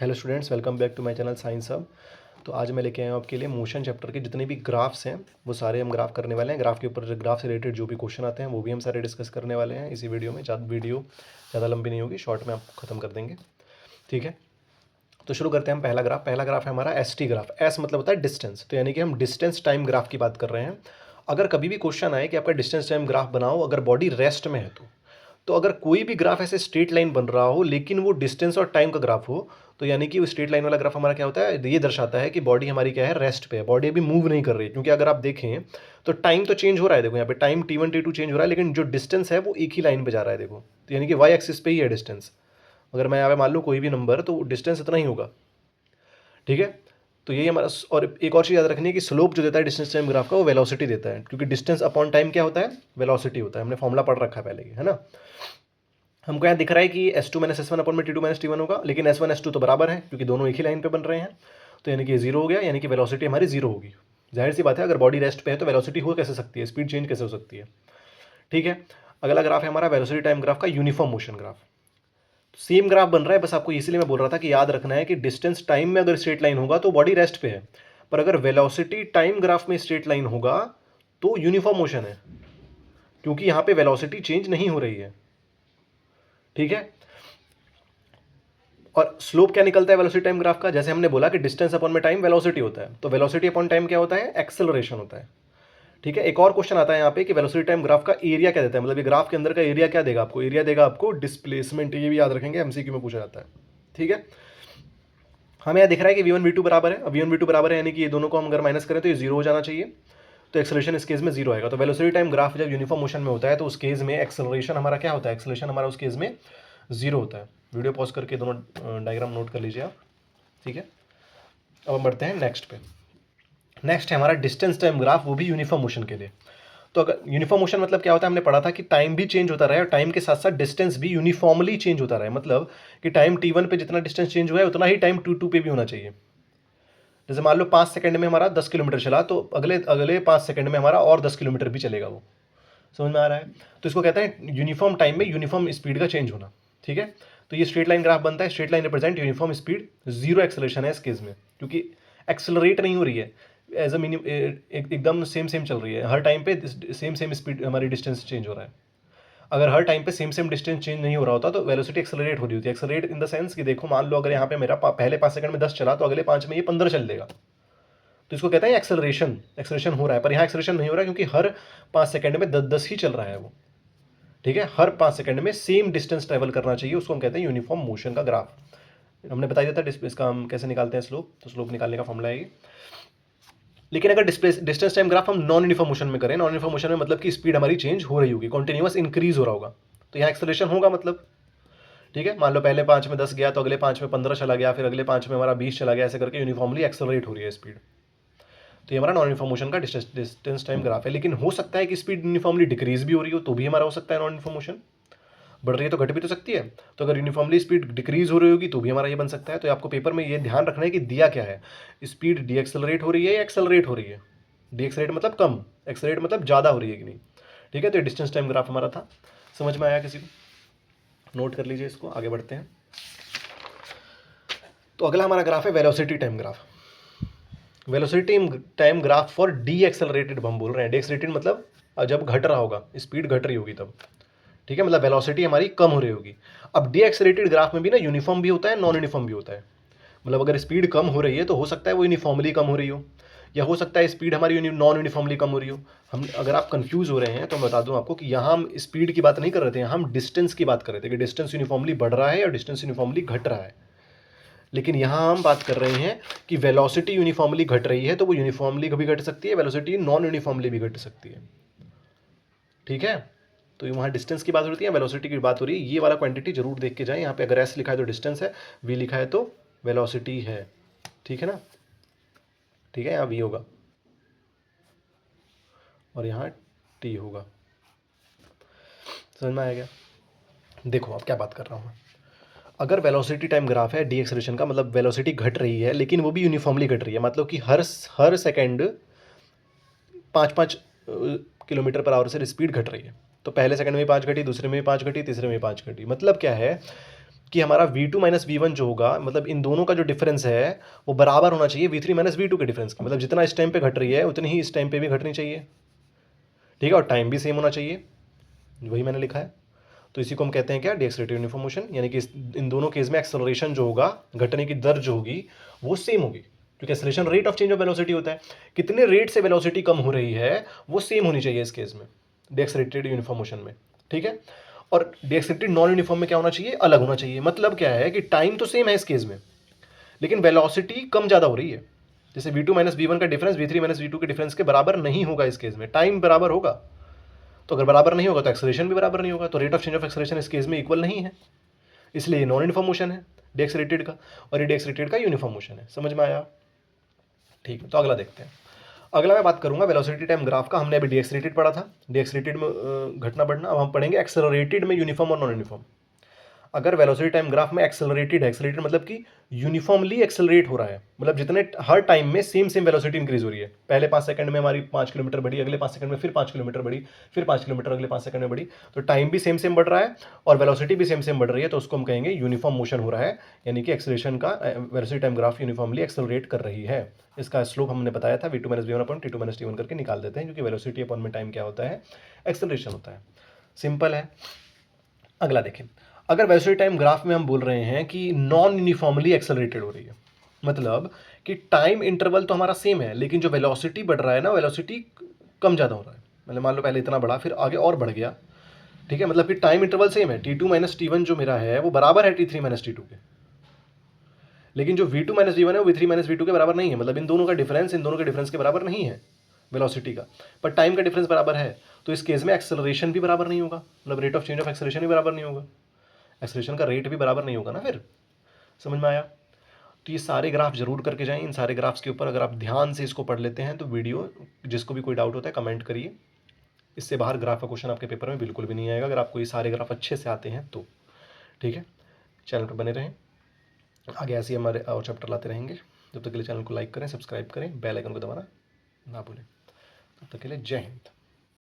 Hello students, welcome back to my channel science hub. तो आज मैं लेके आया हूँ आपके लिए मोशन चैप्टर के जितने भी ग्राफ्स हैं वो सारे हम ग्राफ करने वाले हैं। ग्राफ के ऊपर ग्राफ से रिलेटेड जो भी क्वेश्चन आते हैं वो भी हम सारे डिस्कस करने वाले हैं इसी वीडियो में। ज़्यादा लंबी नहीं होगी, शॉर्ट में आप ख़त्म कर देंगे। ठीक है, तो शुरू करते हैं हम। पहला ग्राफ है हमारा एस टी ग्राफ। एस मतलब होता है डिस्टेंस, तो यानी कि हम डिस्टेंस टाइम ग्राफ की बात कर रहे हैं। अगर कभी भी क्वेश्चन आए कि आपका डिस्टेंस टाइम ग्राफ बनाओ अगर बॉडी रेस्ट में है तो अगर कोई भी ग्राफ ऐसे स्ट्रेट लाइन बन रहा हो लेकिन वो डिस्टेंस और टाइम का ग्राफ हो, तो यानी कि वो स्ट्रेट लाइन वाला ग्राफ हमारा क्या होता है, ये दर्शाता है कि बॉडी हमारी क्या है, रेस्ट पे है, बॉडी अभी मूव नहीं कर रही है। क्योंकि अगर आप देखें तो टाइम तो चेंज हो रहा है, देखो यहाँ पे टाइम T1 T2 चेंज हो रहा है लेकिन जो डिस्टेंस है वो एक ही लाइन पे जा रहा है। देखो तो यानी कि वाई एक्सिस पे ही है डिस्टेंस। अगर मैं यहाँ पे मान लूँ कोई भी नंबर तो डिस्टेंस इतना ही होगा। ठीक है, तो यही हमारा। और एक और चीज़ याद रखनी है कि स्लोप जो देता है डिस्टेंस टाइम ग्राफ का वो वेलोसिटी देता है, क्योंकि डिस्टेंस अपॉन टाइम क्या होता है, वेलोसिटी होता है। हमने फॉर्मूला पढ़ रखा है पहले ही, है ना। हमको यहाँ दिख रहा है कि S2 माइनस S1 अपॉन में T2 माइनस T1 होगा, लेकिन S1 S2 तो बराबर है क्योंकि दोनों एक ही लाइन पे बन रहे हैं। तो यानी कि ये जीरो हो गया, यानी कि वेलोसिटी हमारी जीरो होगी। जाहिर सी बात है, अगर बॉडी रेस्ट पे है तो वेलोसिटी हो कैसे सकती है, स्पीड चेंज कैसे हो सकती है। ठीक है, अगला ग्राफ है हमारा वेलोसिटी टाइम ग्राफ का uniform motion graph. Same graph बन रहा है, बस आपको इसीलिए मैं बोल रहा था कि याद रखना है कि डिस्टेंस टाइम में अगर स्ट्रेट लाइन होगा तो बॉडी रेस्ट पे है, पर अगर वेलोसिटी टाइम ग्राफ में स्ट्रेट लाइन होगा तो यूनिफॉर्म मोशन है, क्योंकि यहाँ पे वेलोसिटी चेंज नहीं हो रही है। ठीक है, और स्लोप क्या निकलता है वेलोसिटी टाइम ग्राफ का, जैसे हमने बोला कि डिस्टेंस अपॉन में टाइम वेलोसिटी होता है, तो वेलोसिटी अपॉन टाइम क्या होता है, एक्सेलरेशन होता है। ठीक है, एक और क्वेश्चन आता है यहाँ पे कि वेलोसिटी टाइम ग्राफ का एरिया क्या देता है, मतलब ये ग्राफ के अंदर का एरिया क्या देगा आपको, एरिया देगा आपको डिस्प्लेसमेंट। ये भी याद रखेंगे, एमसीक्यू में पूछा जाता है। ठीक है, हमें यहाँ दिख रहा है कि V1 V2 बराबर है। अब V1 V2 बराबर है यानी कि ये दोनों को हम अगर माइनस करें तो ये जीरो हो जाना चाहिए, तो एक्सेलरेशन इस केस में जीरो आएगा। तो वेलोसिटी टाइम ग्राफ जब यूनिफॉर्म मोशन में होता है तो उस केस में एक्सेलरेशन हमारा क्या होता है, एक्सेलरेशन हमारा उस केस में जीरो होता है। वीडियो पॉज करके दोनों डायग्राम नोट कर लीजिए आप। ठीक है, अब हम बढ़ते हैं नेक्स्ट पे। नेक्स्ट है हमारा डिस्टेंस टाइम ग्राफ, वो भी यूनिफॉर्म मोशन के लिए। तो अगर यूनिफॉर्म मोशन मतलब क्या होता है, हमने पढ़ा था कि टाइम भी चेंज होता रहा है और टाइम के साथ साथ डिस्टेंस भी यूनिफॉर्मली चेंज होता रहा है। मतलब कि टाइम T1 पे जितना डिस्टेंस चेंज हुआ है उतना ही टाइम T2 पे भी होना चाहिए। जैसे मान लो 5 सेकंड में हमारा 10 किलोमीटर चला, तो अगले अगले 5 सेकंड में हमारा और 10 किलोमीटर भी चलेगा। वो समझ में आ रहा है। तो इसको कहते हैं यूनिफॉर्म टाइम में यूनिफॉर्म स्पीड का चेंज होना। ठीक है, तो ये स्ट्रेट लाइन ग्राफ बनता है। Straight line represent uniform speed, zero acceleration है इस केस में, क्योंकि एक्सेलरेट नहीं हो रही है, एज अ एकदम सेम सेम चल रही है हर टाइम पे। सेम सेम स्पीड हमारी डिस्टेंस चेंज हो रहा है। अगर हर टाइम पे सेम सेम डिस्टेंस चेंज नहीं हो रहा होता तो वेलोसिटी एक्सेलरेट हो रही होती है। एक्सेलरेट इन द सेंस कि देखो मान लो अगर यहाँ पे मेरा पहले 5 सेकंड में 10 चला तो अगले 5 में ये 15 चल देगा, तो इसको कहते हैं एक्सेलरेशन। एक्सेलरेशन हो रहा है, पर यहाँ एक्सेलरेशन नहीं हो रहा है क्योंकि हर 5 सेकंड में 10-10 ही चल रहा है वो। ठीक है, हर 5 सेकंड में सेम डिस्टेंस ट्रेवल करना चाहिए, उसको हम कहते हैं यूनिफॉर्म मोशन का ग्राफ। हमने बता दिया था इसका हम कैसे निकालते हैं स्लोप, तो स्लोप निकालने का फॉर्मूला है ये। लेकिन अगर डिस्टेंस टाइम ग्राफ हम नॉन यूनिफॉर्म मोशन में करें, नॉन यूनिफॉर्म मोशन में मतलब कि स्पीड हमारी चेंज हो रही होगी, कॉन्टिन्यूस इंक्रीज हो रहा होगा, तो यहाँ एक्सेलरेशन होगा मतलब। ठीक है, मान लो पहले 5 में 10 गया तो अगले 5 में 15 चला गया, फिर अगले 5 में हमारा 20 चला गया, ऐसे करके यूनिफॉर्मली एक्सेलरेट हो रही है स्पीड। तो ये हमारा नॉन यूनिफॉर्म मोशन का डिस्टेंस टाइम ग्राफ है। लेकिन हो सकता है कि स्पीड यूनिफॉर्मली डिक्रीज भी हो रही हो, तो भी हमारा हो सकता है नॉन यूनिफॉर्म मोशन। बढ़ रही है तो घट भी तो सकती है, तो अगर यूनिफॉर्मली स्पीड डिक्रीज हो रही होगी तो भी हमारा ये बन सकता है। तो आपको पेपर में ये ध्यान रखना है कि दिया क्या है, स्पीड डी एक्सेलरेट हो रही है या एक्सेलरेट हो रही है। डी एक्सेलरेट मतलब कम, एक्सेलरेट मतलब ज़्यादा हो रही है कि नहीं। ठीक है, तो ये डिस्टेंस टाइम ग्राफ हमारा था। समझ में आया किसी को, नोट कर लीजिए इसको, आगे बढ़ते हैं। तो अगला हमारा ग्राफ है velocity time graph. Velocity time graph for D accelerated हम बोल रहे हैं। डी एक्सेलरेटेड मतलब जब घट रहा होगा, स्पीड घट रही होगी तब। ठीक है, मतलब वेलोसिटी हमारी कम हो रही होगी। अब डी एक्सेलरेटेड ग्राफ में भी ना यूनिफॉर्म भी होता है, नॉन यूनिफॉर्म भी होता है। मतलब अगर स्पीड कम हो रही है तो हो सकता है वो यूनिफॉर्मली कम हो रही हो, या हो सकता है स्पीड हमारी नॉन यूनिफॉर्मली कम हो रही हो। हम अगर आप कंफ्यूज हो रहे हैं तो मैं बता दूं आपको कि यहाँ हम स्पीड की बात नहीं कर रहे थे, हम डिस्टेंस की बात कर रहे थे कि डिस्टेंस यूनिफॉर्मली बढ़ रहा है या डिस्टेंस यूनिफॉर्मली घट रहा है। लेकिन यहाँ हम बात कर रहे हैं कि वेलोसिटी यूनिफॉर्मली घट रही है, तो वो यूनिफॉर्मली भी घट सकती है, वेलोसिटी नॉन यूनिफॉर्मली भी घट सकती है। ठीक है, तो वहाँ डिस्टेंस की बात हो रही है, वेलोसिटी की बात हो रही है। ये वाला क्वांटिटी जरूर देख के जाए। यहाँ पे अगर एस लिखा है तो डिस्टेंस है, वी लिखा है तो वेलोसिटी है। ठीक है ना, ठीक है, यहाँ वी होगा और यहाँ टी होगा। समझ में आया क्या। देखो अब क्या बात कर रहा हूँ मैं। अगर वेलोसिटी टाइम ग्राफ है डी एक्सेलरेशन का, मतलब वेलोसिटी घट रही है लेकिन वो भी यूनिफॉर्मली घट रही है, मतलब कि हर सेकेंड 5-5 किलोमीटर पर आवर से स्पीड घट रही है। तो पहले सेकंड में 5 घटी, दूसरे में 5 घटी, तीसरे में 5 घटी। मतलब क्या है कि हमारा V2 माइनस V1 जो होगा, मतलब इन दोनों का जो डिफरेंस है वो बराबर होना चाहिए V3 माइनस V2 के डिफरेंस के, मतलब जितना इस टाइम पे घट रही है उतनी ही इस टाइम पे भी घटनी चाहिए, ठीक है, और टाइम भी सेम होना चाहिए, वही मैंने लिखा है। तो इसी को हम कहते हैं क्या, डीएक्सलरेटेड यूनिफॉर्म मोशन, यानी कि इन दोनों केस में एक्सेलरेशन जो होगा, घटने की दर जो होगी वो सेम होगी, क्योंकि acceleration rate of change of velocity होता है, कितने रेट से वेलोसिटी कम हो रही है वो सेम होनी चाहिए इस केस में, डीएक्सलरेटेड यूनिफॉर्म मोशन में, ठीक है। और डीएक्सलरेटेड नॉन यूनिफॉर्म में क्या होना चाहिए, अलग होना चाहिए। मतलब क्या है कि टाइम तो सेम है इस केस में, लेकिन वेलोसिटी कम ज़्यादा हो रही है। जैसे V2 माइनस V1 का डिफरेंस V3 माइनस V2 के डिफरेंस के बराबर नहीं होगा इस केस में, टाइम बराबर होगा। तो अगर बराबर नहीं होगा तो एक्सेलरेशन भी बराबर नहीं होगा, तो rate of change of acceleration इस केस में इक्वल नहीं है, इसलिए ये नॉन यूनिफॉर्म मोशन है डीएक्सलरेटेड का, और ये डीएक्सलरेटेड का यूनिफॉर्म मोशन है। समझ में आया? ठीक है, तो अगला देखते हैं। अगला मैं बात करूंगा वेलोसिटी टाइम ग्राफ का। हमने अभी डीएक्सलरेटेड पढ़ा था, डीएक्सलरेटेड में घटना बढ़ना। अब हम पढ़ेंगे एक्सेलरेटेड में यूनिफॉर्म और नॉन यूनिफॉर्म। अगर वेलोसिटी टाइम ग्राफ में एक्सेलरेटेड है, एक्सेलरेटेड मतलब कि यूनिफॉर्मली एक्सेलरेट हो रहा है, मतलब जितने हर टाइम में सेम सेम वेलोसिटी इंक्रीज हो रही है। पहले 5 सेकंड में हमारी 5 किलोमीटर बढ़ी, अगले 5 सेकंड में फिर 5 किलोमीटर बढ़ी, फिर 5 किलोमीटर अगले 5 सेकंड में बढ़ी, तो टाइम भी सेम सेम बढ़ रहा है और वेलोसिटी भी सेम सेम बढ़ रही है, तो उसको हम कहेंगे यूनिफॉर्म मोशन हो रहा है, यानी कि एक्सेलरेशन का velocity time graph uniformly accelerate कर रही है। इसका स्लोप हमने बताया था V2 minus V1 upon T2 minus T1 करके निकाल देते हैं, क्योंकि वेलोसिटी अपॉन में टाइम क्या होता है, एक्सेलरेशन होता है। सिंपल है। अगला देखें, अगर वेलोसिटी टाइम ग्राफ में हम बोल रहे हैं कि नॉन यूनिफॉर्मली एक्सेलरेटेड हो रही है, मतलब कि टाइम इंटरवल तो हमारा सेम है, लेकिन जो वेलोसिटी बढ़ रहा है ना, वेलोसिटी कम ज़्यादा हो रहा है। मतलब मान लो पहले इतना बढ़ा, फिर आगे और बढ़ गया, ठीक है, मतलब कि टाइम इंटरवल सेम है, T2 माइनस T1 जो मेरा है वो बराबर है T3 माइनस T2 के, लेकिन जो V2 माइनस V1 है वो V3 माइनस V2 के बराबर नहीं है। मतलब इन दोनों का डिफरेंस इन दोनों के डिफरेंस के बराबर नहीं है वेलोसिटी का, पर टाइम का डिफरेंस बराबर है। तो इस केस में एक्सेलरेशन भी बराबर नहीं होगा, मतलब rate of change of acceleration भी बराबर नहीं होगा, एक्सेलरेशन का रेट भी बराबर नहीं होगा ना। फिर समझ में आया? तो ये सारे ग्राफ जरूर करके जाएं। इन सारे ग्राफ्स के ऊपर अगर आप ध्यान से इसको पढ़ लेते हैं तो वीडियो, जिसको भी कोई डाउट होता है कमेंट करिए। इससे बाहर ग्राफ का क्वेश्चन आपके पेपर में बिल्कुल भी नहीं आएगा, अगर आपको ये सारे ग्राफ अच्छे से आते हैं तो। ठीक है, चैनल पर बने रहें, आगे ऐसे ही हमारे और चैप्टर लाते रहेंगे। जब तक के लिए चैनल को लाइक करें, सब्सक्राइब करें, बेल आइकन को दबाना ना भूलें। तब तक के लिए जय हिंद।